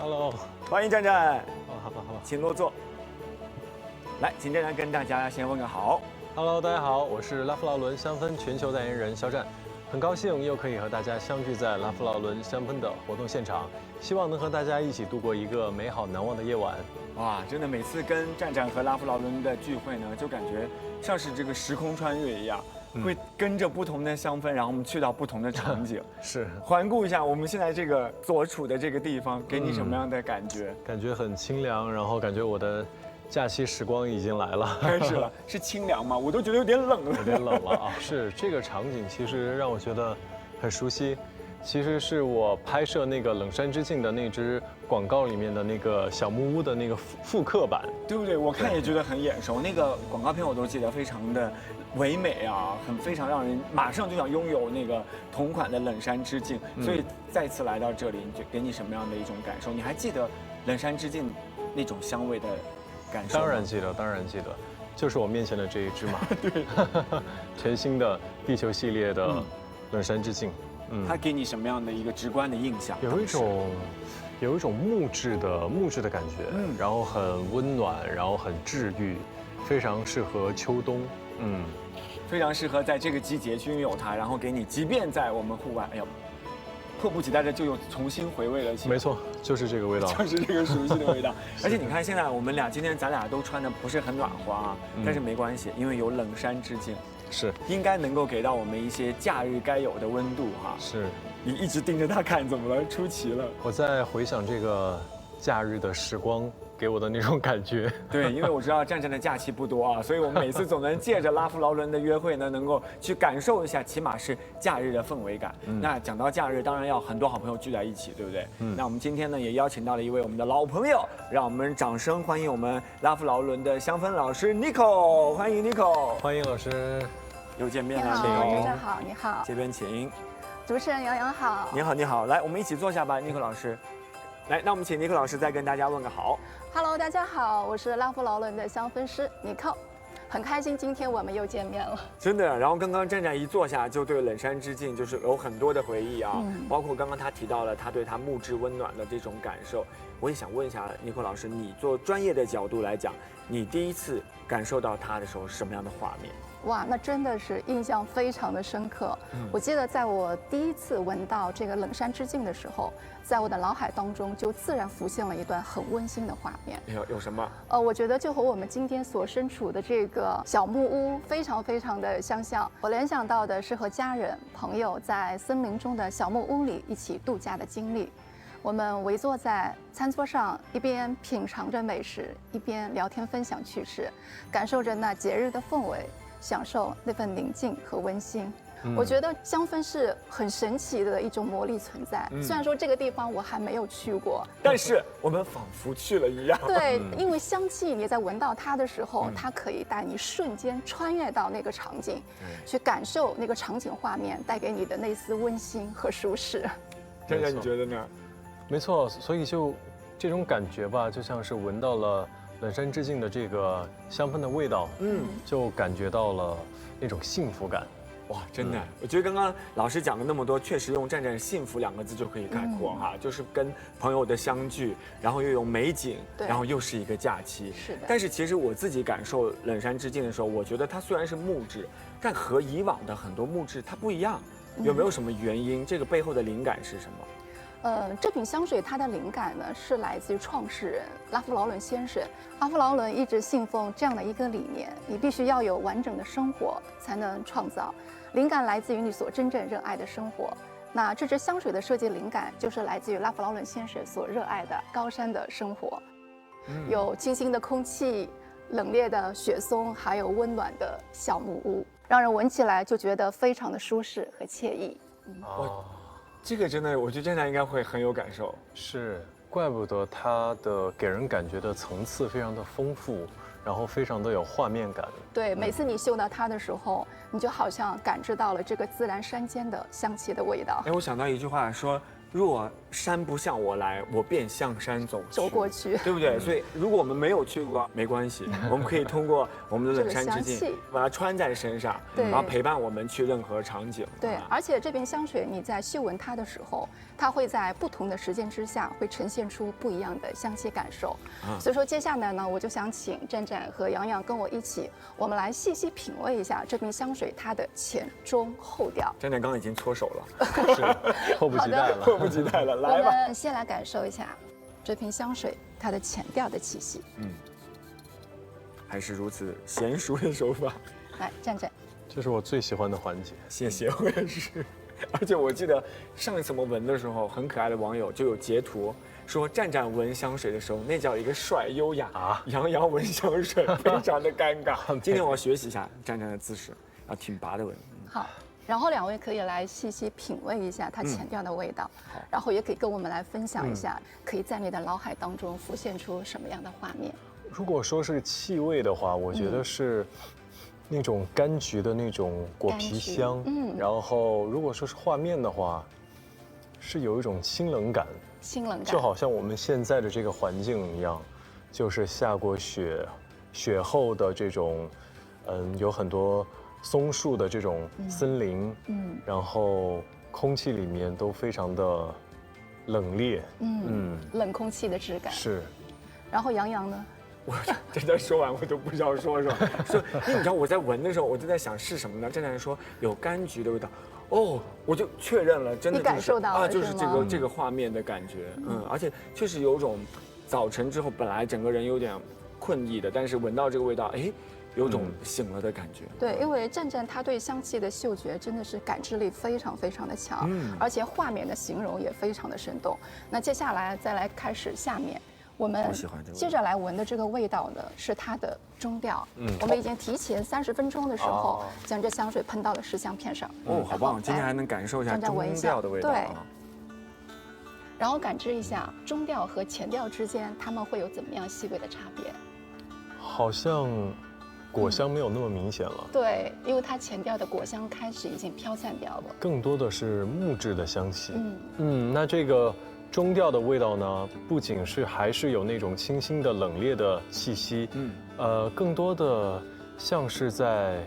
Hello，欢迎战战。好，请落座。来，请战战跟大家先问个好。Hello， 大家好，我是拉夫劳伦香氛全球代言人肖战，很高兴又可以和大家相聚在拉夫劳伦香氛的活动现场，希望能和大家一起度过一个美好难忘的夜晚。哇，真的每次跟战战和拉夫劳伦的聚会呢，就感觉像是这个时空穿越一样。会跟着不同的香氛，然后我们去到不同的场景，是环顾一下我们现在这个所处的这个地方，给你什么样的感觉？感觉很清凉，然后感觉我的假期时光已经来了，开始了，是清凉吗？我都觉得有点冷了，有点冷了啊。是这个场景其实让我觉得很熟悉，其实是我拍摄那个冷杉之境的那支广告里面的那个小木屋的那个复刻版，对不对？我看也觉得很眼熟，那个广告片我都记得非常的唯美啊，非常让人马上就想拥有那个同款的冷杉之境。所以再次来到这里，就给你什么样的一种感受？你还记得冷杉之境那种香味的感受吗？当然记得，就是我面前的这一支嘛。对，全新的地球系列的冷杉之境。它给你什么样的一个直观的印象？有一种木质的感觉，然后很温暖，然后很治愈，非常适合秋冬，非常适合在这个季节去拥有它，然后给你，即便在我们户外，哎呀，迫不及待的就又重新回味了起来。没错，就是这个味道，就是这个熟悉的味道。而且你看，现在我们俩今天咱俩都穿的不是很暖和啊，但是没关系，因为有冷杉之境，是应该能够给到我们一些假日该有的温度哈。是。你一直盯着它看，怎么了？出奇了。我在回想这个假日的时光给我的那种感觉。对，因为我知道战战的假期不多啊，所以我们每次总能借着拉夫劳伦的约会呢，能够去感受一下，起码是假日的氛围感。那讲到假日，当然要很多好朋友聚在一起，对不对？那我们今天呢，也邀请到了一位我们的老朋友，让我们掌声欢迎我们拉夫劳伦的香氛老师 Nico， 欢迎 Nico， 欢迎老师，又见面了，你好，主持人好，你好，这边请。主持人杨洋好，你好，你好，来，我们一起坐下吧，Nico老师。来，那我们请Nico老师再跟大家问个好。Hello， 大家好，我是拉夫劳伦的香氛师Nico，很开心今天我们又见面了。真的，然后刚刚战战一坐下，就对冷杉之境就是有很多的回忆啊，包括刚刚他提到了他对他木质温暖的这种感受。我也想问一下Nico老师，你做专业的角度来讲，你第一次感受到它的时候是什么样的画面？哇，那真的是印象非常的深刻。我记得在我第一次闻到这个冷杉之境的时候，在我的脑海当中就自然浮现了一段很温馨的画面。有什么？我觉得就和我们今天所身处的这个小木屋非常的相像。我联想到的是和家人朋友在森林中的小木屋里一起度假的经历。我们围坐在餐桌上，一边品尝着美食，一边聊天分享趣事，感受着那节日的氛围，享受那份宁静和温馨。我觉得香氛是很神奇的一种魔力存在。虽然说这个地方我还没有去过，但是我们仿佛去了一样。对，因为香气你在闻到它的时候，它可以带你瞬间穿越到那个场景，去感受那个场景画面带给你的那丝温馨和舒适。战战，你觉得呢？没错，所以就这种感觉吧，就像是闻到了冷杉之境的这个香氛的味道，就感觉到了那种幸福感。哇，真的，我觉得刚刚老师讲了那么多，确实用战战幸福2个字就可以概括哈，就是跟朋友的相聚，然后又有美景，然后又是一个假期。是的。但是其实我自己感受冷杉之境的时候，我觉得它虽然是木质，但和以往的很多木质它不一样。有没有什么原因？这个背后的灵感是什么？这瓶香水它的灵感呢是来自于创始人拉夫劳伦先生。拉夫劳伦一直信奉这样的一个理念：你必须要有完整的生活才能创造。灵感来自于你所真正热爱的生活。那这支香水的设计灵感就是来自于拉夫劳伦先生所热爱的高山的生活，有清新的空气、冷冽的雪松，还有温暖的小木屋，让人闻起来就觉得非常的舒适和惬意。这个真的，我觉得战战应该会很有感受。是，怪不得它的给人感觉的层次非常的丰富，然后非常的有画面感。对，每次你嗅到它的时候，你就好像感知到了这个自然山间的香气的味道。我想到一句话说，若山不向我来，我便向山走去。走过去。对不对？所以如果我们没有去过，没关系，我们可以通过我们的冷山之境这个香气，把它穿在身上，对然后陪伴我们去任何场景。对，啊而且这瓶香水你在嗅闻它的时候，它会在不同的时间之下会呈现出不一样的香气感受。所以说接下来呢，我就想请战战和洋洋跟我一起，我们来细细品味一下这瓶香水它的前中后调。战战刚刚已经搓手了，是迫不及待了。迫不及待了，我来吧。们先来感受一下这瓶香水它的前调的气息。还是如此娴熟的手法，来，战战。这是我最喜欢的环节。谢谢，我也是。而且我记得上一次我们闻的时候，很可爱的网友就有截图说，战战闻香水的时候，那叫一个帅优雅啊杨洋闻香水非常的尴尬。今天我要学习一下战战的姿势，要挺拔的闻。好，然后两位可以来细细品味一下它前调的味道，然后也可以跟我们来分享一下，可以在你的脑海当中浮现出什么样的画面。如果说是气味的话，我觉得是那种柑橘的那种果皮香，然后如果说是画面的话，是有一种清冷感，清冷感，就好像我们现在的这个环境一样，就是下过雪，雪后的这种，有很多松树的这种森林，然后空气里面都非常的冷冽，冷空气的质感是。然后洋洋呢？我战战说完我都不知道说什么，说因为你知道我在闻的时候，我就在想是什么呢？战战说有柑橘的味道，哦，我就确认了，真的、你感受到了啊，就是是吗这个画面的感觉，而且确实有种早晨之后本来整个人有点困意的，但是闻到这个味道，哎，有种醒了的感觉。对，因为战战他对香气的嗅觉真的是感知力非常非常的强，而且画面的形容也非常的生动。那接下来再来开始下面。我们接着来闻的这个味道呢，是它的中调。我们已经提前30分钟的时候，将这香水喷到了试香片上。哦，好棒！今天还能感受一下中调的味道。对。然后感知一下中调和前调之间，它们会有怎么样细微的差别？好像果香没有那么明显了。对，因为它前调的果香开始已经飘散掉了，更多的是木质的香气。那这个。中调的味道呢，不仅是还是有那种清新的冷冽的气息，更多的像是在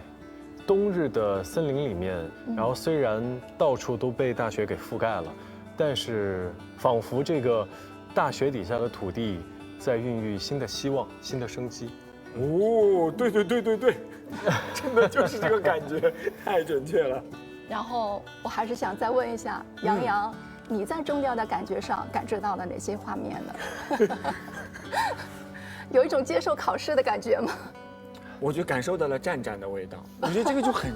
冬日的森林里面，然后虽然到处都被大雪给覆盖了，但是仿佛这个大雪底下的土地在孕育新的希望、新的生机。哦，对，真的就是这个感觉，太准确了。然后我还是想再问一下杨洋。你在中调的感觉上感知到了哪些画面呢？有一种接受考试的感觉吗？我觉得感受到了战战的味道，我觉得这个就很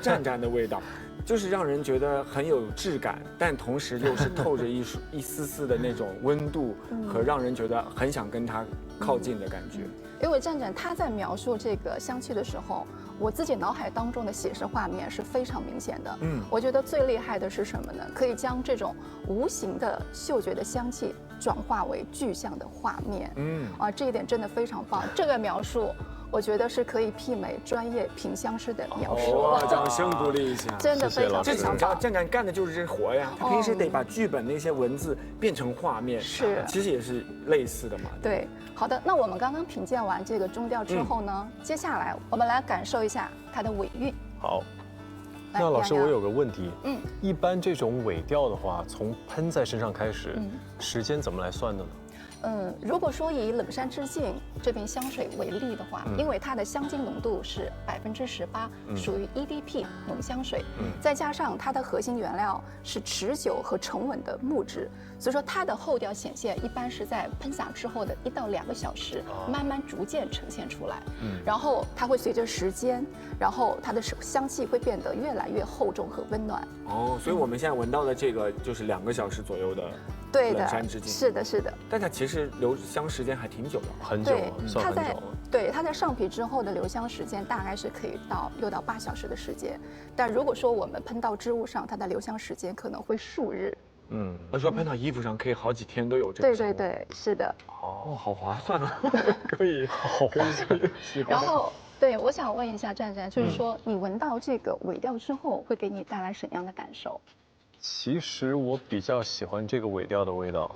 战战的味道，就是让人觉得很有质感，但同时又是透着一丝丝的那种温度和让人觉得很想跟它靠近的感觉。因为战战他在描述这个香气的时候，我自己脑海当中的写实画面是非常明显的。我觉得最厉害的是什么呢？可以将这种无形的嗅觉的香气转化为具象的画面。这一点真的非常棒。这个描述，我觉得是可以媲美专业品香师的描述。哇，掌声鼓励一下！真的非常非常棒。战战干的就是这活呀，他平时得把剧本那些文字变成画面，是，其实也是类似的嘛。对，好的，那我们刚刚品鉴完这个中调之后呢，接下来我们来感受一下它的尾韵。好，那老师我有个问题，一般这种尾调的话，从喷在身上开始，时间怎么来算的呢？如果说以冷山之境这瓶香水为例的话，因为它的香精浓度是18%，属于 EDP 浓香水，再加上它的核心原料是持久和沉稳的木质，所以说它的后调显现一般是在喷洒之后的1到2个小时，慢慢逐渐呈现出来，然后它会随着时间，然后它的香气会变得越来越厚重和温暖。所以我们现在闻到的这个就是2个小时左右的。对的，冷山之境是的，是的，但它其实留香时间还挺久的，很久了，算很久了。对，它在上皮之后的留香时间大概是可以到6到8小时的时间，但如果说我们喷到织物上，它的留香时间可能会数日。说喷到衣服上可以好几天都有这个。对，是的。哦，好划算啊，可以，然后，对，我想问一下战战，就是说你闻到这个尾调之后，会给你带来什么样的感受？其实我比较喜欢这个尾调的味道。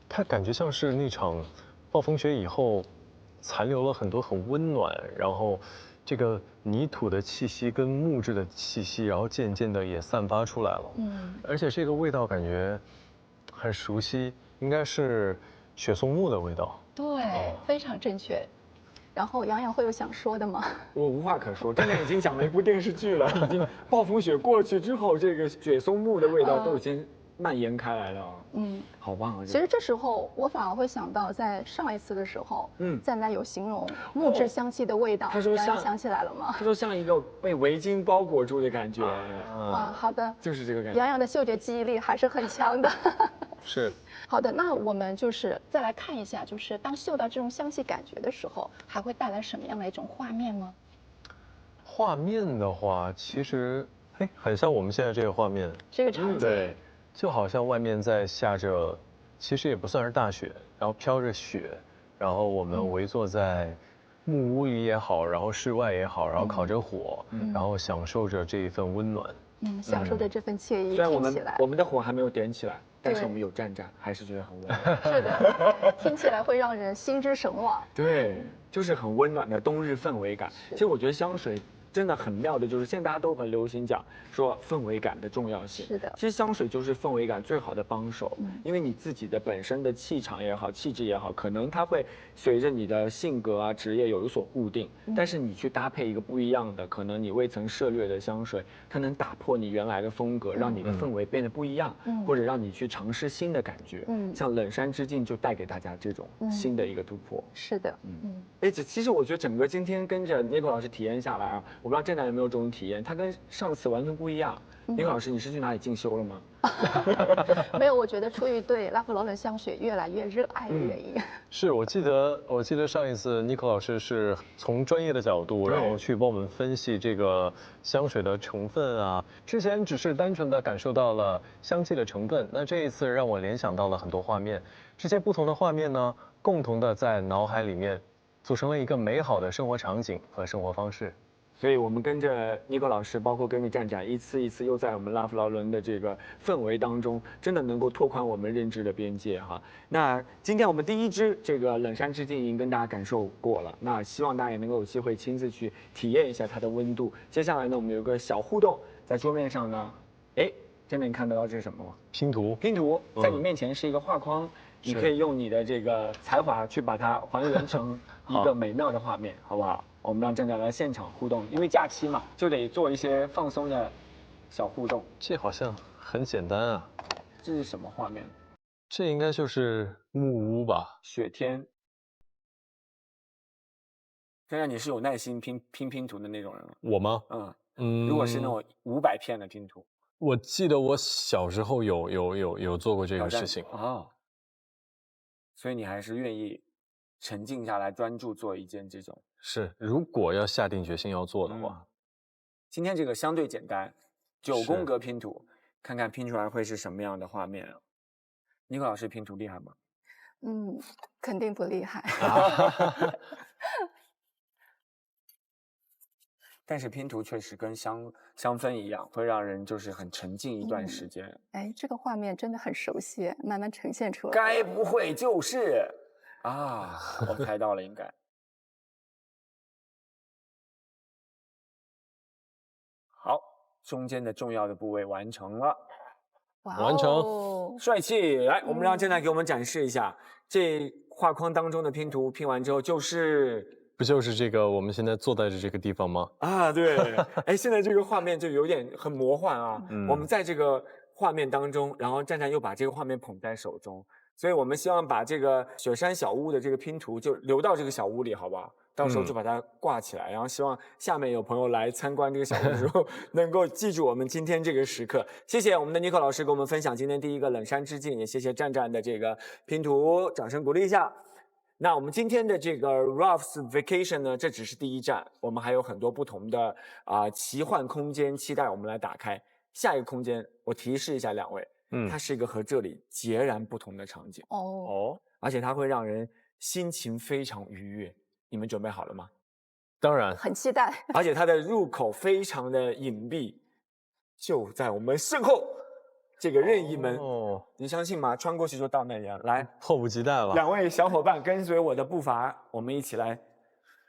它感觉像是那场暴风雪以后残留了很多很温暖，然后这个泥土的气息跟木质的气息，然后渐渐的也散发出来了。而且这个味道感觉很熟悉，应该是雪松木的味道。对，非常正确。然后洋洋会有想说的吗？我无话可说，真的已经讲了一部电视剧了。已经暴风雪过去之后，这个雪松木的味道都已经蔓延开来了。好棒啊！其实这时候我反而会想到，在上一次的时候，赞赞有形容木质香气的味道，他说像想起来了吗？他说像一个被围巾包裹住的感觉。好的，就是这个感觉。洋洋的嗅觉记忆力还是很强的。是。好的，那我们就是再来看一下，就是当嗅到这种香气感觉的时候，还会带来什么样的一种画面呢？画面的话，其实很像我们现在这个画面，这个场景，对，就好像外面在下着，其实也不算是大雪，然后飘着雪，然后我们围坐在木屋里也好，然后室外也好，然后烤着火，然后享受着这一份温暖，享受着这份惬意。虽然我们的火还没有点起来，但是我们有战战，还是觉得很温暖。是的，听起来会让人心之神往。对，就是很温暖的冬日氛围感。其实我觉得香水真的很妙的，就是现在大家都很流行讲说氛围感的重要性。是的，其实香水就是氛围感最好的帮手，因为你自己的本身的气场也好，气质也好，可能它会随着你的性格啊、职业有所固定，但是你去搭配一个不一样的，可能你未曾涉猎的香水，它能打破你原来的风格，让你的氛围变得不一样，或者让你去尝试新的感觉。像冷杉之境就带给大家这种新的一个突破。是的，其实我觉得整个今天跟着Nico老师体验下来啊，我不知道正南有没有这种体验，他跟上次完全不一样。Nico老师，你是去哪里进修了吗？没有，我觉得出于对拉夫劳伦香水越来越热爱的原因。是我记得上一次Nico老师是从专业的角度，然后去帮我们分析这个香水的成分啊。之前只是单纯的感受到了香气的成分，那这一次让我联想到了很多画面，这些不同的画面呢，共同的在脑海里面组成了一个美好的生活场景和生活方式。所以我们跟着Nico老师，包括跟着战战，一次一次又在我们拉夫劳伦的这个氛围当中，真的能够拓宽我们认知的边界哈。那今天我们第一支这个冷杉之境已经跟大家感受过了，那希望大家也能够有机会亲自去体验一下它的温度。接下来呢，我们有个小互动，在桌面上呢，真的你看得到这是什么吗？拼图，在你面前是一个画框，你可以用你的这个才华去把它还原成一个美妙的画面，好不好？我们让站长来现场互动，因为假期嘛，就得做一些放松的小互动。这好像很简单啊。这是什么画面？这应该就是木屋吧？雪天。站长，你是有耐心拼图的那种人吗？我吗？如果是那种500片的拼图，我记得我小时候有做过这个事情啊。所以你还是愿意沉静下来，专注做一件这种。是，如果要下定决心要做的话，今天这个相对简单，9宫格拼图，看看拼出来会是什么样的画面啊？Nico老师拼图厉害吗？肯定不厉害。但是拼图确实跟香氛一样，会让人就是很沉浸一段时间。这个画面真的很熟悉，慢慢呈现出来。该不会就是啊？我猜到了，应该。好，中间的重要的部位完成了，完成，帅气！来，我们让正南给我们展示一下这画框当中的拼图，拼完之后不就是这个我们现在坐在的这个地方吗？啊，对，现在这个画面就有点很魔幻啊。我们在这个画面当中，然后战战又把这个画面捧在手中，所以我们希望把这个雪山小屋的这个拼图就留到这个小屋里，好不好？到时候就把它挂起来，然后希望下面有朋友来参观这个小屋的时候，能够记住我们今天这个时刻。谢谢我们的Nico老师给我们分享今天第一个冷杉之境，也谢谢战战的这个拼图，掌声鼓励一下。那我们今天的这个 Ralph's Vacation 呢，这只是第一站，我们还有很多不同的奇幻空间期待我们来打开。下一个空间，我提示一下两位，它是一个和这里截然不同的场景而且它会让人心情非常愉悦。你们准备好了吗？当然，很期待。而且它的入口非常的隐蔽，就在我们身后这个任意门。哦，你相信吗？穿过去就到那里了。来，迫不及待了。两位小伙伴跟随我的步伐，我们一起来。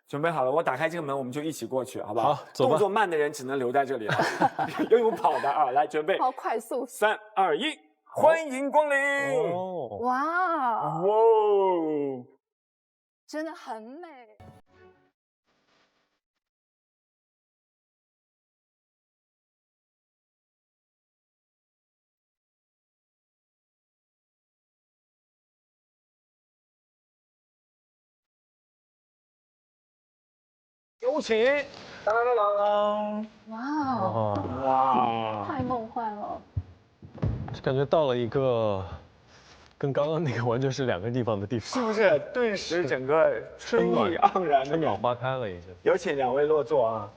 准备好了，我打开这个门，我们就一起过去，好不好？好，走吧。动作慢的人只能留在这里了，有跑的啊！来，准备，好快速！3、2、1，欢迎光临！哦，哇，哇，真的很美。有请！当当当当！哇哦，哇，太梦幻了。感觉到了一个跟刚刚那个完全是两个地方的地方，是不是？顿时整个春意盎然的春暖花开了已经。有请两位落座啊！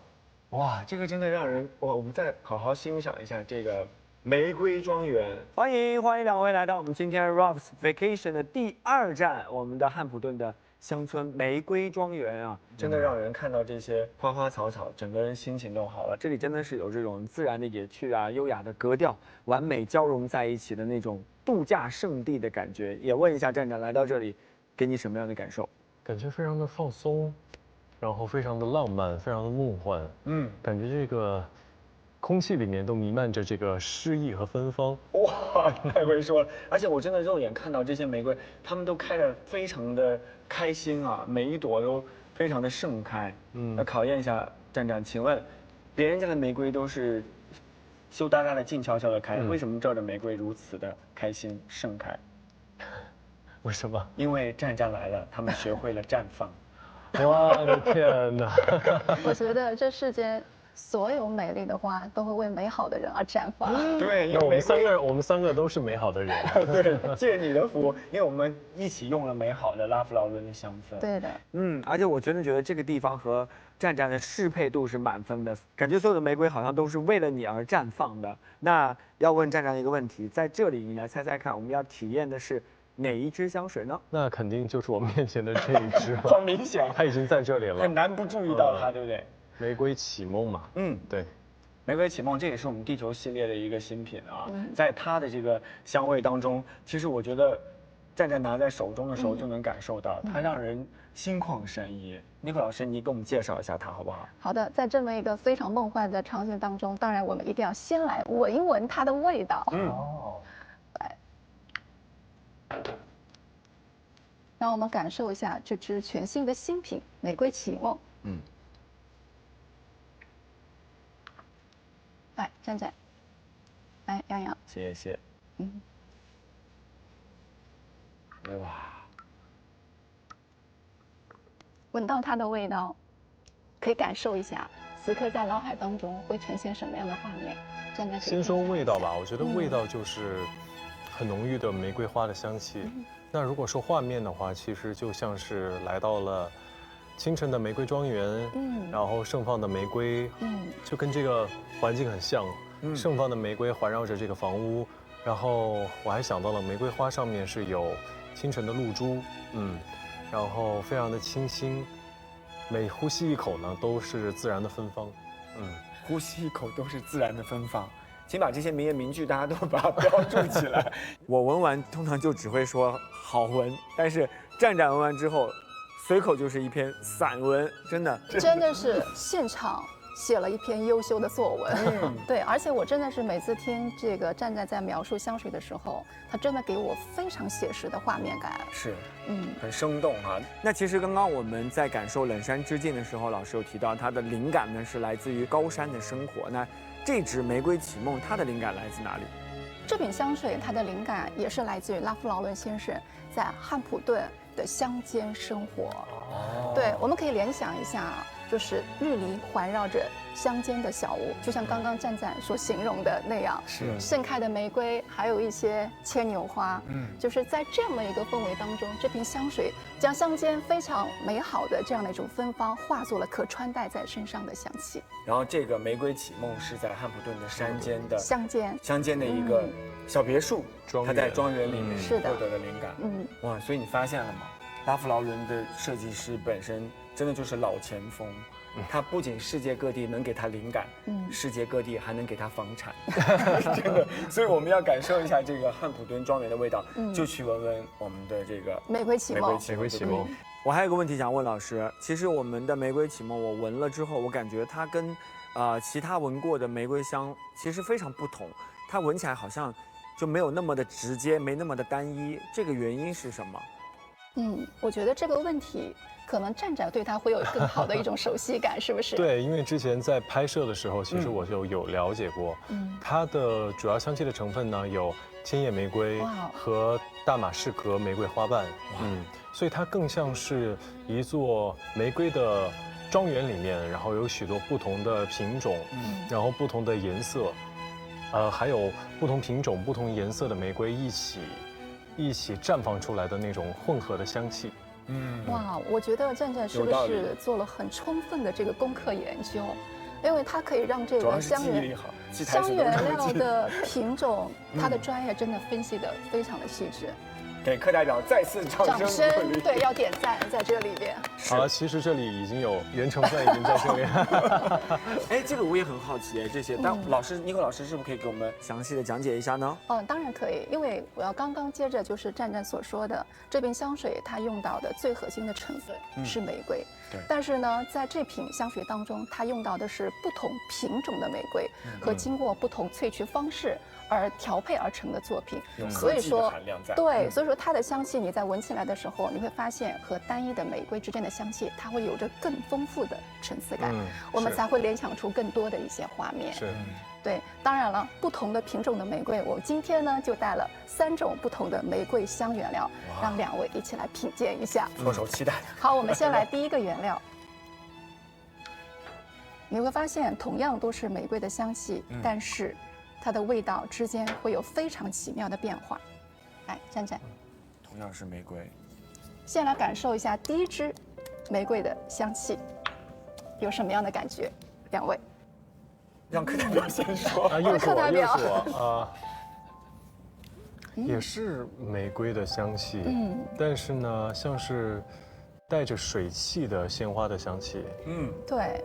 哇，这个真的让人我们再好好欣赏一下这个玫瑰庄园。欢迎两位来到我们今天 Ralph's Vacation 的第2站，我们的汉普顿的乡村玫瑰庄园啊，真的让人看到这些花花草草，整个人心情都好了。这里真的是有这种自然的野趣啊，优雅的格调，完美交融在一起的那种度假胜地的感觉。也问一下站长，来到这里，给你什么样的感受？感觉非常的放松，然后非常的浪漫，非常的梦幻。感觉这个空气里面都弥漫着这个诗意和芬芳。哇，太会说了！而且我真的肉眼看到这些玫瑰，它们都开得非常的开心啊，每一朵都非常的盛开。那考验一下站长，请问，别人家的玫瑰都是羞答答的、静悄悄的开，为什么这儿的玫瑰如此的开心盛开？为什么？因为站长来了，他们学会了绽放。我的天哪！我觉得这世间所有美丽的花都会为美好的人而绽放。对，我们三个都是美好的人。对，借你的福，因为我们一起用了美好的拉夫劳伦的香氛。对的，而且我真的觉得这个地方和站站的适配度是满分的，感觉所有的玫瑰好像都是为了你而绽放的。那要问站长一个问题，在这里你来猜猜看，我们要体验的是哪一支香水呢？那肯定就是我面前的这一支了。好明显，它已经在这里了，很难不注意到它，对不对？玫瑰启梦嘛。对。玫瑰启梦，这也是我们地球系列的一个新品啊。在它的这个香味当中，其实我觉得站站拿在手中的时候就能感受到，它让人心旷神怡。Nico 老师，你给我们介绍一下它好不好？好的，在这么一个非常梦幻的场景当中，当然我们一定要先来闻一闻它的味道。来，让我们感受一下这支全新的新品玫瑰启梦。来，站站，来，洋洋，谢谢。哇，闻到它的味道，可以感受一下，此刻在脑海当中会呈现什么样的画面？站在先说味道吧，我觉得味道就是很浓郁的玫瑰花的香气。那如果说画面的话，其实就像是来到了清晨的玫瑰庄园，然后盛放的玫瑰，就跟这个环境很像，盛放的玫瑰环绕着这个房屋，然后我还想到了玫瑰花上面是有清晨的露珠，然后非常的清新，每呼吸一口呢都是自然的芬芳，呼吸一口都是自然的芬芳。请把这些名言名句大家都把它标注起来。我闻完通常就只会说好闻，但是站站闻完之后，随口就是一篇散文，真的是现场写了一篇优秀的作文。对，而且我真的是每次听这个站站在描述香水的时候，他真的给我非常写实的画面感。是，很生动哈。那其实刚刚我们在感受冷山之境的时候，老师有提到它的灵感呢是来自于高山的生活。那这支玫瑰启梦，它的灵感来自哪里？这瓶香水它的灵感也是来自于拉夫劳伦先生在汉普顿的乡间生活。对，我们可以联想一下，就是日篱环绕着乡间的小屋，就像刚刚站站所形容的那样，是盛开的玫瑰，还有一些牵牛花，就是在这样的一个氛围当中，这瓶香水将乡间非常美好的这样的一种芬芳，化作了可穿戴在身上的香气。然后这个玫瑰启梦是在汉普顿的山间的乡间的一个小别墅，它在庄园里面是的获得的灵感。哇，所以你发现了吗？拉夫劳伦的设计师本身真的就是老前锋，它不仅世界各地能给它灵感，世界各地还能给它房产，真的。所以我们要感受一下这个汉普敦庄园的味道，就去闻闻我们的这个玫瑰启梦。玫瑰启梦。我还有个问题想问老师，其实我们的玫瑰启梦，我闻了之后，我感觉它跟其他闻过的玫瑰香其实非常不同，它闻起来好像就没有那么的直接，没那么的单一，这个原因是什么？我觉得这个问题可能站长对它会有更好的一种熟悉感，是不是？对，因为之前在拍摄的时候，其实我就有了解过，它的主要香气的成分呢有千叶玫瑰和大马士革玫瑰花瓣，所以它更像是一座玫瑰的庄园里面，然后有许多不同的品种，然后不同的颜色，还有不同品种、不同颜色的玫瑰一起绽放出来的那种混合的香气。哇，我觉得站站是不是做了很充分的这个功课研究？因为它可以让这个香原料的品种，它的专业真的分析得非常的细致。给课代表再次掌声鼓励，对，要点赞在这里边。好了，其实这里已经有原成分已经在这里。哎，这个我也很好奇哎，这些，但老师尼克老师是不是可以给我们详细的讲解一下呢？当然可以，因为我要刚刚接着就是站站所说的，这瓶香水它用到的最核心的成分是玫瑰。对。但是呢，在这瓶香水当中，它用到的是不同品种的玫瑰和经过不同萃取方式而调配而成的作品，所以说对，所以说它的香气你在闻起来的时候，你会发现和单一的玫瑰之间的香气，它会有着更丰富的层次感，我们才会联想出更多的一些画面。是，对，当然了，不同的品种的玫瑰，我今天呢就带了3种不同的玫瑰香原料，让2位一起来品鉴一下，措手期待。好，我们先来第一个原料。你会发现，同样都是玫瑰的香气，但是它的味道之间会有非常奇妙的变化。来，站站，同样是玫瑰，先来感受一下第一支玫瑰的香气，有什么样的感觉？2位，让课代表先说。又是我也是玫瑰的香气，但是呢，像是带着水汽的鲜花的香气。对，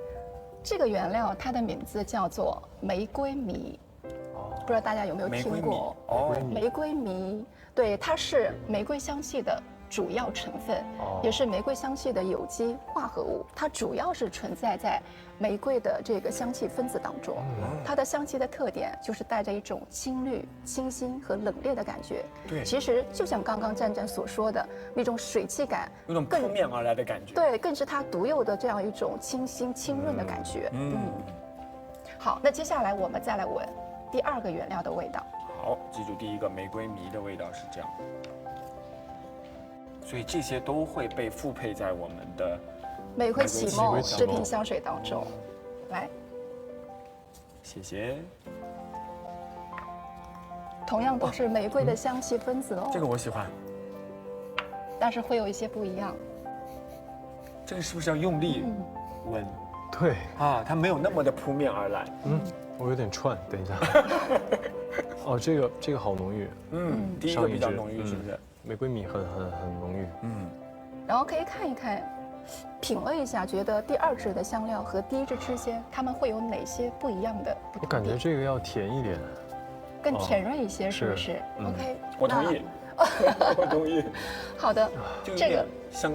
这个原料它的名字叫做玫瑰醚。不知道大家有没有听过？玫瑰醚，对，它是玫瑰香气的主要成分，也是玫瑰香气的有机化合物。它主要是存在在玫瑰的这个香气分子当中。它的香气的特点就是带着一种青绿、清新和冷冽的感觉。对，其实就像刚刚站站所说的那种水汽感，有种扑面而来的感觉。对，更是它独有的这样一种清新、清润的感觉。好，那接下来我们再来闻第2个原料的味道。好，记住第一个玫瑰醚的味道是这样，所以这些都会被复配在我们的玫瑰启梦这瓶香水当中。来，谢谢。同样都是玫瑰的香气分子哦。这个我喜欢，但是会有一些不一样。这个是不是要用力闻？对啊，它没有那么的扑面而来。我有点串，等一下。这个好浓郁。第一个比较浓郁，是不是？玫瑰醚很浓郁。然后可以看一看，品味一下，觉得第2支的香料和第1支之间，它们会有哪些不一样的不同？我感觉这个要甜一点，更甜润一些，是不是？OK，我同意，我同意。好的，这个香。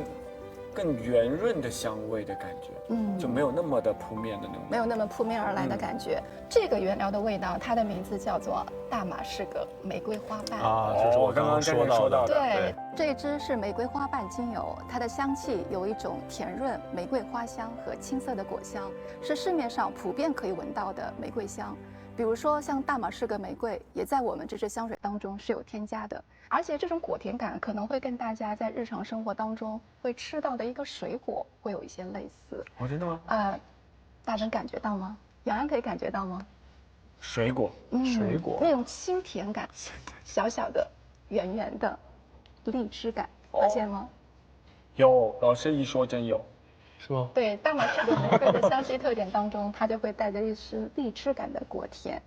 更圆润的香味的感觉，就没有那么的扑面的那种，没有那么扑面而来的感觉。这个原料的味道，它的名字叫做大马士革玫瑰花瓣就是我刚刚说到的。对，这一支是玫瑰花瓣精油，它的香气有一种甜润玫瑰花香和青涩的果香，是市面上普遍可以闻到的玫瑰香。比如说像大马士革玫瑰，也在我们这支香水当中是有添加的。而且这种果甜感可能会跟大家在日常生活当中会吃到的一个水果会有一些类似。真的吗？大家感觉到吗？洋洋可以感觉到吗？水果，水果那种清甜感，小小的、圆圆的荔枝感，发现吗？有，老师一说真有。是吗？对，大马士革玫瑰的香气特点当中，它就会带着一丝荔枝感的果甜。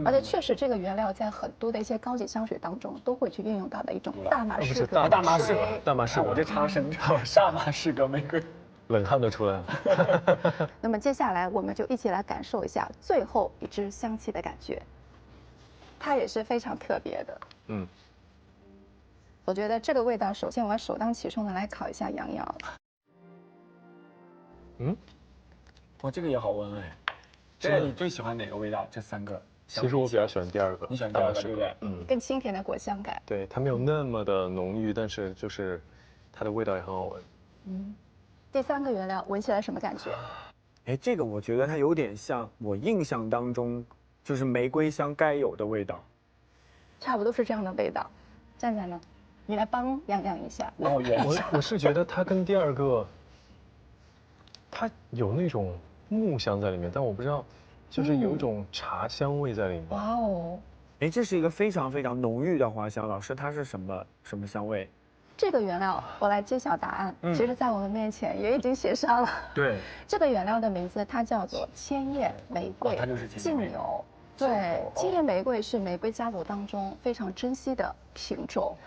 而且确实这个原料在很多的一些高级香水当中都会去运用到的一种大马士革。大马士革，大马士革，我这差声大马士革玫瑰。冷汗都出来了。那么接下来我们就一起来感受一下最后一支香气的感觉，它也是非常特别的。嗯，我觉得这个味道，首先我要首当其冲的来考一下杨洋。嗯，哇，这个也好闻哎。这你最喜欢哪个味道？这3个？其实我比较喜欢第2个。你喜欢第2个，对不对？更清甜的果香感。对，它没有那么的浓郁，但是就是它的味道也很好闻。第3个原料闻起来什么感觉？哎，这个我觉得它有点像我印象当中就是玫瑰香该有的味道。差不多是这样的味道。站站呢？你来帮杨洋一下。我是觉得它跟第2个，它有那种木香在里面，但我不知道，就是有一种茶香味在里面。哇哦！哎，这是一个非常非常浓郁的花香，老师它是什么香味？这个原料我来揭晓答案。其实，在我们面前也已经写上了。对，这个原料的名字它叫做千叶玫瑰，它就是净油。对，千叶玫瑰是玫瑰家族当中非常珍惜的品种。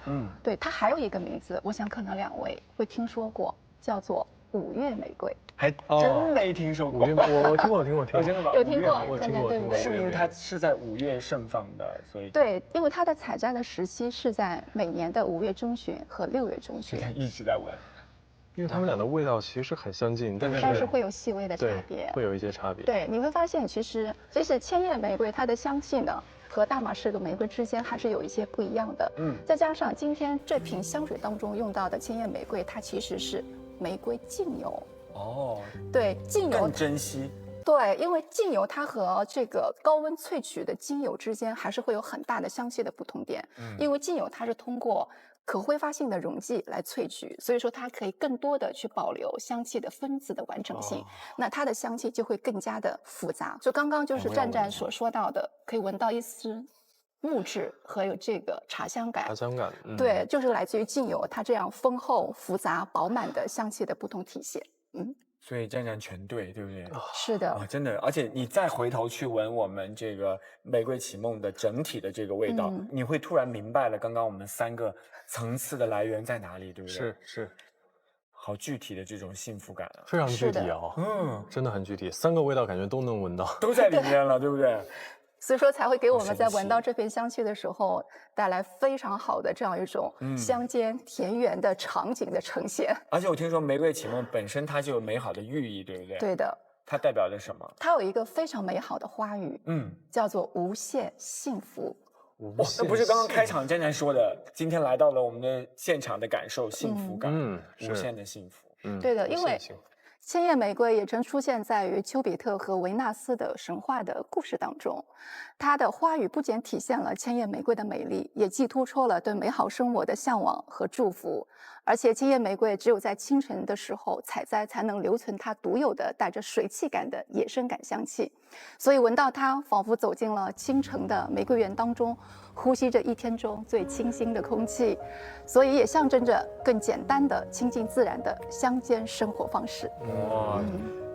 对，它还有一个名字，我想可能2位会听说过，叫做5月玫瑰。还真没听说过。5月，我听过。真的吗？有听过，我听过。对不对？是因为它是在5月盛放的，所以对，因为它的采摘的时期是在每年的5月中旬和6月中旬。一直在闻。因为它们俩的味道其实很相近，但是会有细微的差别，会有一些差别。对，你会发现其实千叶玫瑰它的香气呢，和大马士革玫瑰之间还是有一些不一样的。再加上今天这瓶香水当中用到的千叶玫瑰，它其实是玫瑰净油。哦，对，净油更珍惜。对，因为净油它和这个高温萃取的精油之间还是会有很大的香气的不同点。因为净油它是通过可挥发性的溶剂来萃取，所以说它可以更多的去保留香气的分子的完整性，那它的香气就会更加的复杂。就刚刚就是战战所说到的，可以闻到一丝木质和有这个茶香感。茶香感，对，就是来自于精油它这样丰厚、复杂、饱满的香气的不同体现。所以战战全对，对不对？是的，真的，而且你再回头去闻我们这个玫瑰启梦的整体的这个味道，你会突然明白了刚刚我们3个层次的来源在哪里，对不对？是，好具体的这种幸福感啊，非常具体啊，真的很具体，3个味道感觉都能闻到，都在里面了，对不对？所以说才会给我们在闻到这片香气的时候带来非常好的这样一种乡间田园的场景的呈现。而且我听说玫瑰启梦本身它就有美好的寓意，对不对？对的。它代表着什么？它有一个非常美好的花语，叫做无限幸福。哇，那不是刚刚开场战战说的，今天来到了我们的现场的感受，幸福感，无限的幸福。对的，因为千叶玫瑰也曾出现在于丘比特和维纳斯的神话的故事当中，它的花语不仅体现了千叶玫瑰的美丽，也寄托出了对美好生活的向往和祝福。而且千叶玫瑰只有在清晨的时候采摘，才能留存它独有的带着水汽感的野生感香气，所以闻到它，仿佛走进了清晨的玫瑰园当中，呼吸着一天中最清新的空气，所以也象征着更简单的亲近自然的乡间生活方式。哇，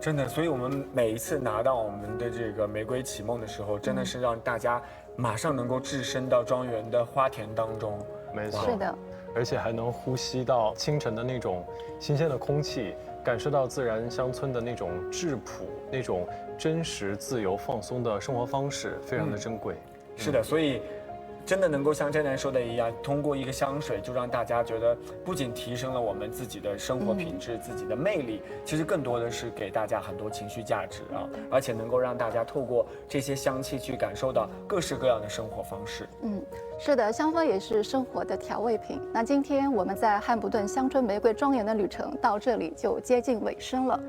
真的，所以我们每一次拿到我们的这个玫瑰启梦的时候，真的是让大家马上能够置身到庄园的花田当中。没错，是的，而且还能呼吸到清晨的那种新鲜的空气，感受到自然乡村的那种质朴、那种真实、自由、放松的生活方式，非常的珍贵。是的，所以真的能够像战战说的一样，通过一个香水就让大家觉得不仅提升了我们自己的生活品质、自己的魅力，其实更多的是给大家很多情绪价值啊，而且能够让大家透过这些香气去感受到各式各样的生活方式。是的，香氛也是生活的调味品。那今天我们在汉普顿乡村玫瑰庄园的旅程到这里就接近尾声了。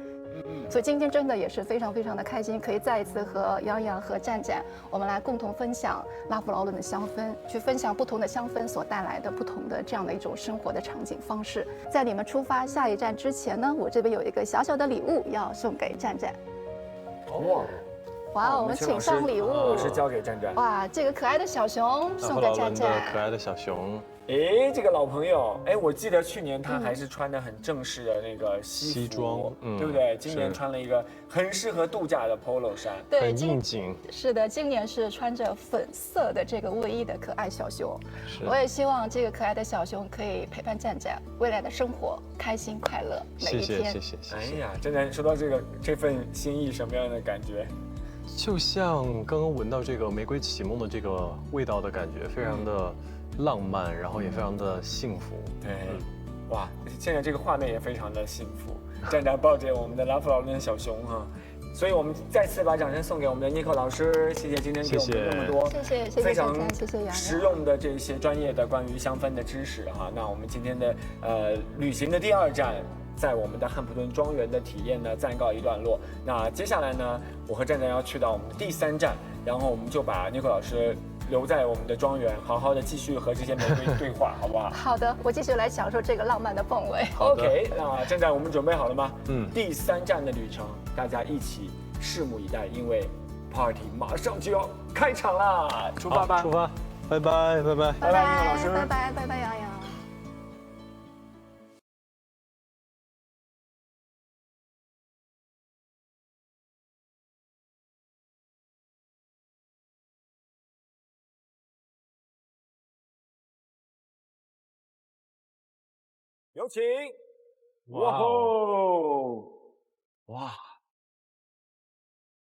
所以今天真的也是非常非常的开心，可以再一次和杨洋和战战，我们来共同分享拉夫劳伦的香氛，去分享不同的香氛所带来的不同的这样的一种生活的场景方式。在你们出发下一站之前呢，我这边有一个小小的礼物要送给战战。哇，我们请上礼物，老师交给战战。哇，这个可爱的小熊送给战战，可爱的小熊。哎，这个老朋友，哎，我记得去年他还是穿的很正式的那个西装，对不对？今年穿了一个很适合度假的 polo 衫，对，很应景。是的，今年是穿着粉色的这个卫衣的可爱小熊。我也希望这个可爱的小熊可以陪伴战战未来的生活，开心快乐每一天。谢谢。哎呀，战战说到这份心意，什么样的感觉？就像刚刚闻到这个玫瑰启梦的这个味道的感觉，非常的浪漫，然后也非常的幸福。对，哇，现在这个画面也非常的幸福。战战抱着我们的拉夫劳伦小熊哈，所以我们再次把掌声送给我们的 Nico 老师，谢谢今天给我们那么多非常实用的这些专业的关于香氛的知识哈。那我们今天的旅行的第2站，在我们的汉普顿庄园的体验呢暂告一段落。那接下来呢，我和战战要去到我们的第3站，然后我们就把 Nico 老师留在我们的庄园，好好的继续和这些玫瑰对话，好不好？好的，我继续来享受这个浪漫的氛围。OK， 那战战，我们准备好了吗？第3站的旅程，大家一起拭目以待，因为 Party 马上就要开场啦！出发吧！出发！拜拜！拜拜！Nico 老师！拜拜，洋洋。有请！哇吼！哇，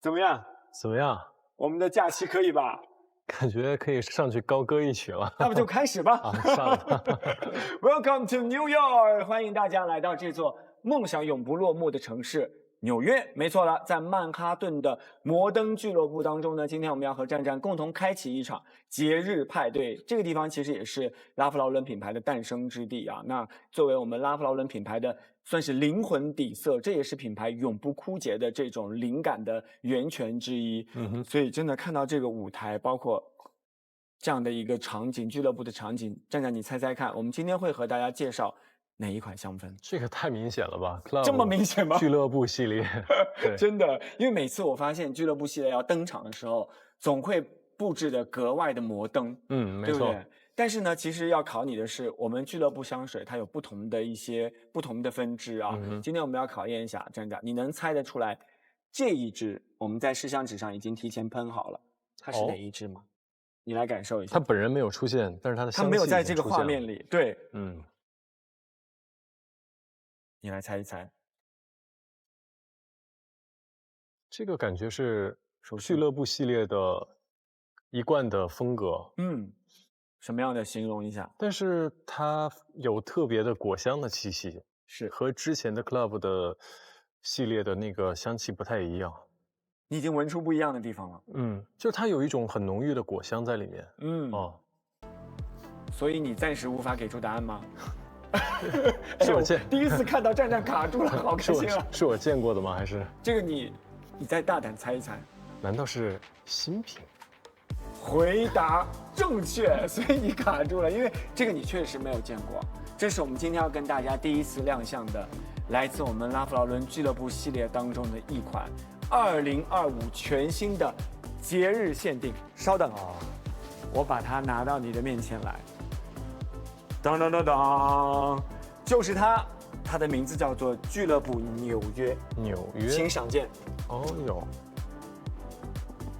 怎么样？怎么样？我们的假期可以吧？感觉可以上去高歌一曲了。那不就开始吧？上了。Welcome to New York， 欢迎大家来到这座梦想永不落幕的城市纽约。没错了，在曼哈顿的摩登俱乐部当中呢，今天我们要和战战共同开启一场节日派对。这个地方其实也是拉夫劳伦品牌的诞生之地啊。那作为我们拉夫劳伦品牌的算是灵魂底色，这也是品牌永不枯竭的这种灵感的源泉之一。所以真的看到这个舞台，包括这样的一个场景，俱乐部的场景，战战你猜猜看，我们今天会和大家介绍哪一款香氛？这个太明显了吧？这么明显吗？俱乐部系列，真的，因为每次我发现俱乐部系列要登场的时候，总会布置的格外的摩登，没错。对？但是呢，其实要考你的是，我们俱乐部香水它有不同的分支啊。今天我们要考验一下战战，你能猜得出来这一支我们在试香纸上已经提前喷好了，它是哪一支吗？你来感受一下。它本人没有出现，但是它的香气它没有在这个画面里。对，你来猜一猜。这个感觉是俱乐部系列的一贯的风格。什么样的形容一下？但是它有特别的果香的气息，是和之前的 Club 的系列的那个香气不太一样。你已经闻出不一样的地方了。就是它有一种很浓郁的果香在里面。所以你暂时无法给出答案吗？是我第一次看到战战卡住了，好开心啊！是我见过的吗？还是这个你再大胆猜一猜？难道是新品？回答正确，所以你卡住了，因为这个你确实没有见过。这是我们今天要跟大家第一次亮相的，来自我们拉夫劳伦俱乐部系列当中的一款2025全新的节日限定。稍等啊，我把它拿到你的面前来。当当当当，就是它，它的名字叫做俱乐部纽约。纽约，请赏鉴。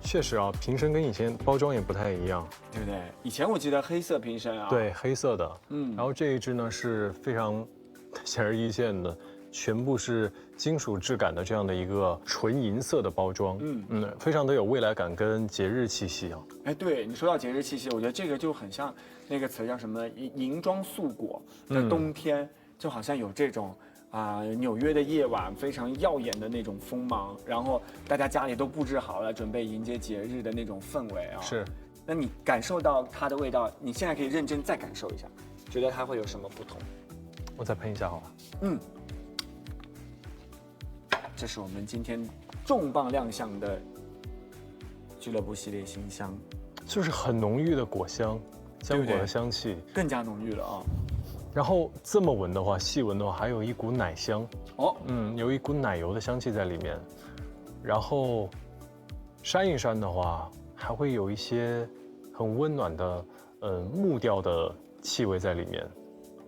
确实啊，瓶身跟以前包装也不太一样，对不对？以前我记得黑色瓶身啊，对，黑色的，然后这一支呢是非常显而易见的，全部是金属质感的这样的一个纯银色的包装，非常的有未来感跟节日气息啊。哎，对你说到节日气息，我觉得这个就很像那个词叫什么银装素裹的冬天，就好像有这种。纽约的夜晚非常耀眼的那种锋芒，然后大家家里都布置好了，准备迎接节日的那种氛围啊。是，那你感受到它的味道，你现在可以认真再感受一下，觉得它会有什么不同？我再喷一下好了。这是我们今天重磅亮相的俱乐部系列新香，就是很浓郁的果香，浆果的香气更加浓郁了啊。然后这么闻的话，细闻的话，还有一股奶香有一股奶油的香气在里面。然后扇一扇的话，还会有一些很温暖的木调的气味在里面。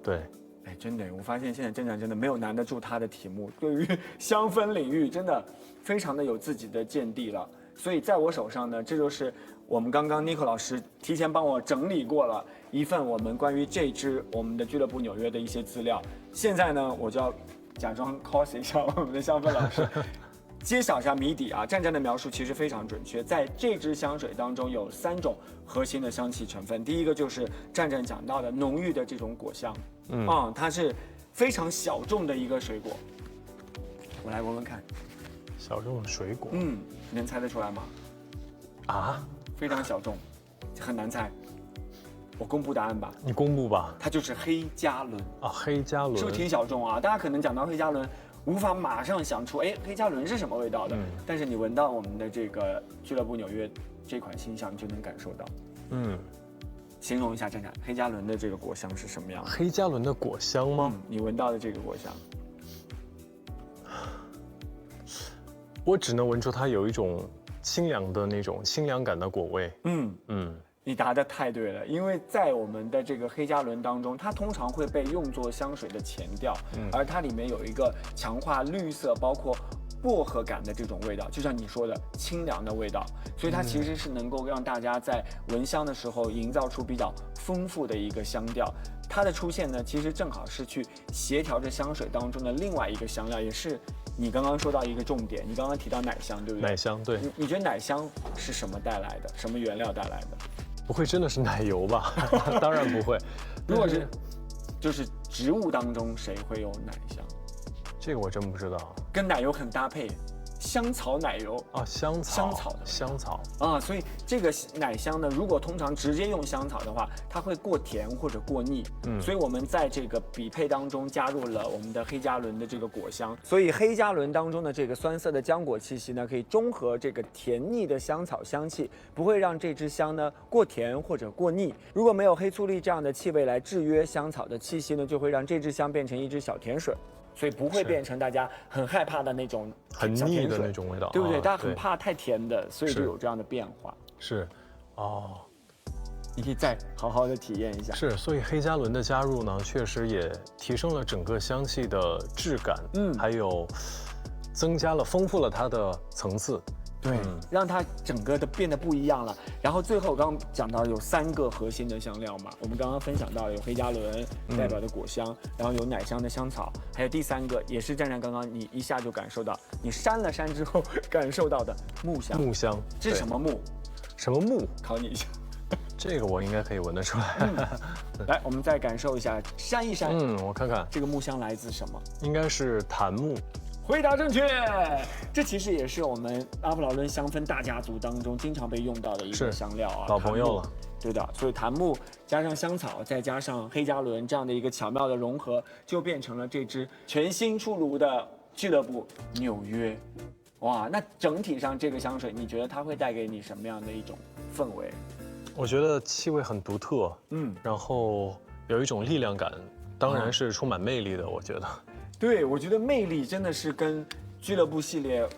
对，哎，真的，我发现现在郑展真的没有难得住他的题目，对于香氛领域真的非常的有自己的见地了。所以在我手上呢，这就是我们刚刚 Nico 老师提前帮我整理过了一份我们关于这支我们的俱乐部纽约的一些资料。现在呢，我就要假装 cos 一下我们的香氛老师，揭晓一下谜底啊！战战的描述其实非常准确，在这支香水当中有3种核心的香气成分，第一个就是战战讲到的浓郁的这种果香，它是非常小众的一个水果，我来闻闻看，小众的水果，能猜得出来吗？啊，非常小众，很难猜。我公布答案吧。你公布吧。它就是黑加仑啊，黑加仑是不是挺小众啊？大家可能讲到黑加仑，无法马上想出，哎，黑加仑是什么味道的？但是你闻到我们的这个俱乐部纽约这款新香，你就能感受到。形容一下，战战，黑加仑的这个果香是什么样的？黑加仑的果香吗？你闻到的这个果香，我只能闻出它有一种清凉的那种清凉感的果味。你答得太对了，因为在我们的这个黑加仑当中，它通常会被用作香水的前调，而它里面有一个强化绿色，包括薄荷感的这种味道，就像你说的清凉的味道，所以它其实是能够让大家在闻香的时候营造出比较丰富的一个香调。它的出现呢，其实正好是去协调着香水当中的另外一个香料，也是你刚刚说到一个重点，你刚刚提到奶香，对不对？奶香，对。你觉得奶香是什么带来的？什么原料带来的？不会真的是奶油吧？当然不会。如果是，就是植物当中谁会有奶香？这个我真不知道。跟奶油很搭配，香草奶油啊，香草的香草啊，所以这个奶香呢，如果通常直接用香草的话，它会过甜或者过腻。所以我们在这个比配当中加入了我们的黑加仑的这个果香，所以黑加仑当中的这个酸涩的浆果气息呢，可以中和这个甜腻的香草香气，不会让这支香呢过甜或者过腻。如果没有黑醋栗这样的气味来制约香草的气息呢，就会让这支香变成一支小甜水。所以不会变成大家很害怕的那种很腻的那种味道，对不对？大家很怕太甜的，所以就有这样的变化。是，哦，你可以再好好的体验一下。是，所以黑加仑的加入呢，确实也提升了整个香气的质感，还有增加了、丰富了它的层次。对，让它整个的变得不一样了。然后最后刚刚讲到有3个核心的香料嘛，我们刚刚分享到有黑加仑代表的果香，然后有奶香的香草，还有第3个也是战战刚刚你一下就感受到，你扇了扇之后感受到的木香。木香，这是什么木？什么木？考你一下。这个我应该可以闻得出来。来，我们再感受一下，扇一扇。我看看这个木香来自什么？应该是檀木。回答正确，这其实也是我们拉夫劳伦香氛大家族当中经常被用到的一个香料啊，老朋友了。对的，所以檀木加上香草，再加上黑加仑这样的一个巧妙的融合，就变成了这支全新出炉的俱乐部纽约。哇，那整体上这个香水，你觉得它会带给你什么样的一种氛围？我觉得气味很独特，然后有一种力量感，当然是充满魅力的，我觉得。对，我觉得魅力真的是跟俱乐部系列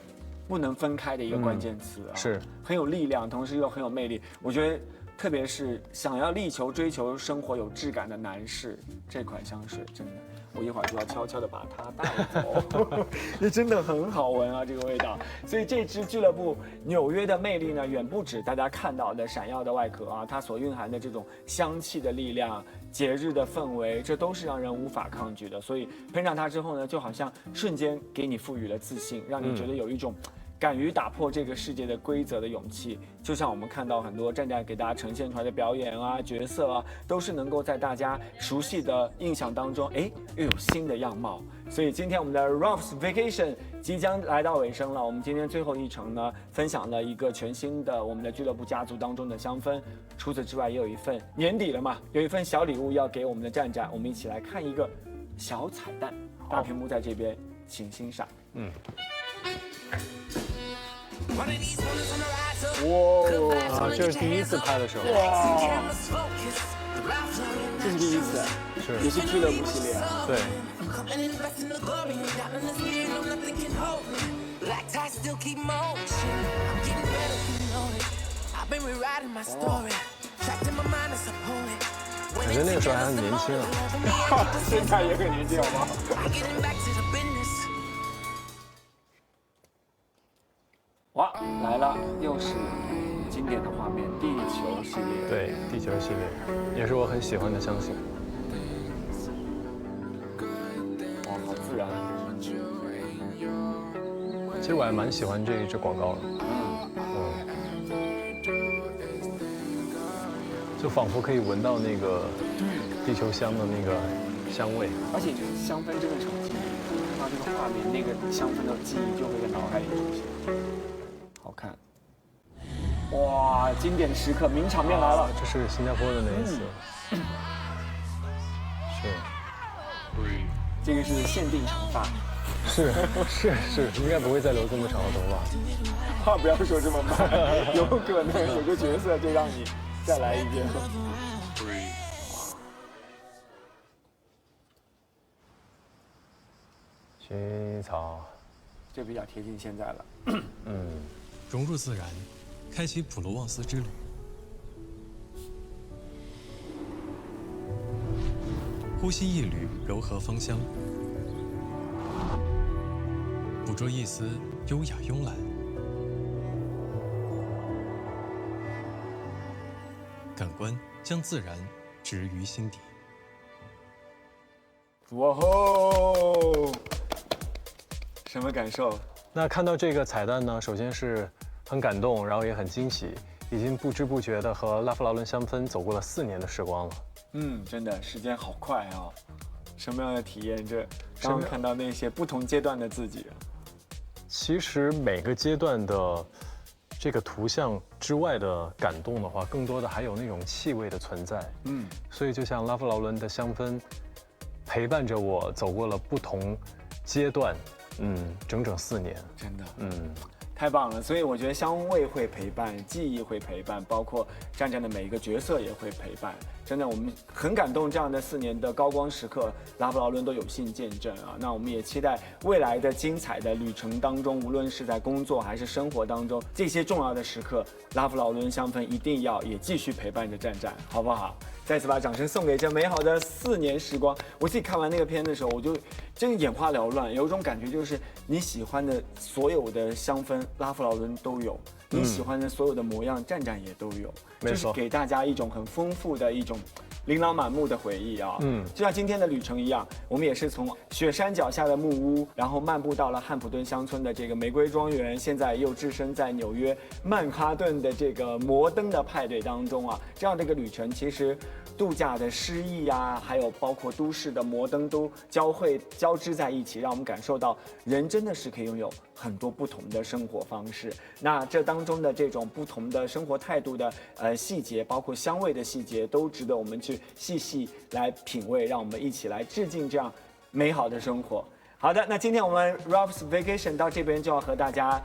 不能分开的一个关键词啊，是很有力量，同时又很有魅力。我觉得，特别是想要力求追求生活有质感的男士，这款香水真的，我一会儿就要悄悄地把它带走。这真的很好闻啊，这个味道。所以这支俱乐部纽约的魅力呢，远不止大家看到的闪耀的外壳啊，它所蕴含的这种香气的力量。节日的氛围，这都是让人无法抗拒的。所以喷上它之后呢，就好像瞬间给你赋予了自信，让你觉得有一种敢于打破这个世界的规则的勇气。就像我们看到很多战战给大家呈现出来的表演啊、角色啊，都是能够在大家熟悉的印象当中，又有新的样貌。所以今天我们的 Ralph's Vacation 即将来到尾声了。我们今天最后一程呢，分享了一个全新的我们的俱乐部家族当中的香氛。除此之外，也有一份年底了嘛，有一份小礼物要给我们的战战。我们一起来看一个小彩蛋，大屏幕在这边，请欣赏。哇，这是第一次拍的时候。哇，这是第一次，是也是俱乐部系列。对。I've been rewriting my story, trapped in my mind as a poet. When 感觉那个时候还很年轻啊。现在也很年轻，好吗？哇，来了，又是经典的画面，地球系列。对，地球系列也是我很喜欢的香型。哇，好自然。其实我还蛮喜欢这一支广告的。就仿佛可以闻到那个地球香的那个香味。而且香氛真的是很经典，看到这个画面，那个香氛的记忆就会在脑海里出现。好看。哇，经典时刻，名场面来了。这是新加坡的那一次。是。这个是限定长发。是，应该不会再留这么长的头发。话不要说这么慢，有可能有个角色就让你再来一遍。薰衣草，这比较贴近现在了。融入自然，开启普罗旺斯之旅。呼吸一缕柔和芳香，捕捉一丝优雅慵懒，感官将自然植于心底。哇吼！什么感受？那看到这个彩蛋呢，首先是很感动，然后也很惊喜，已经不知不觉的和拉夫劳伦香氛走过了4年的时光了。真的时间好快啊！什么样的体验？这刚看到那些不同阶段的自己。其实每个阶段的这个图像之外的感动的话，更多的还有那种气味的存在。所以就像拉夫劳伦的香氛陪伴着我走过了不同阶段，整整4年。真的，太棒了！所以我觉得香味会陪伴，记忆会陪伴，包括战战的每一个角色也会陪伴。真的，我们很感动，这样的4年的高光时刻，拉夫劳伦都有幸见证啊。那我们也期待未来的精彩的旅程当中，无论是在工作还是生活当中，这些重要的时刻，拉夫劳伦香氛一定要也继续陪伴着战战，好不好？再次把掌声送给这美好的4年时光。我自己看完那个片的时候，我就真的眼花缭乱，有一种感觉就是你喜欢的所有的香氛，拉夫劳伦都有；你喜欢的所有的模样，战战也都有。就是给大家一种很丰富的一种琳琅满目的回忆啊。就像今天的旅程一样，我们也是从雪山脚下的木屋，然后漫步到了汉普顿乡村的这个玫瑰庄园，现在又置身在纽约曼哈顿的这个摩登的派对当中啊。这样的一个旅程，其实度假的诗意啊，还有包括都市的摩登都交织在一起，让我们感受到人真的是可以拥有很多不同的生活方式。那这当中的这种不同的生活态度的细节，包括香味的细节，都值得我们去细细来品味。让我们一起来致敬这样美好的生活。好的，那今天我们 Ralph's Vacation 到这边就要和大家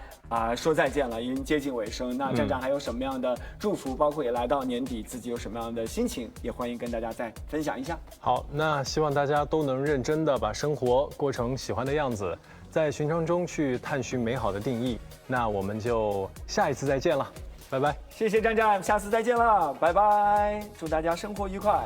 说再见了，已经接近尾声。那站长还有什么样的祝福，包括也来到年底，自己有什么样的心情，也欢迎跟大家再分享一下。好，那希望大家都能认真的把生活过成喜欢的样子，在寻常中去探寻美好的定义。那我们就下一次再见了，拜拜。谢谢站站，下次再见了，拜拜，祝大家生活愉快。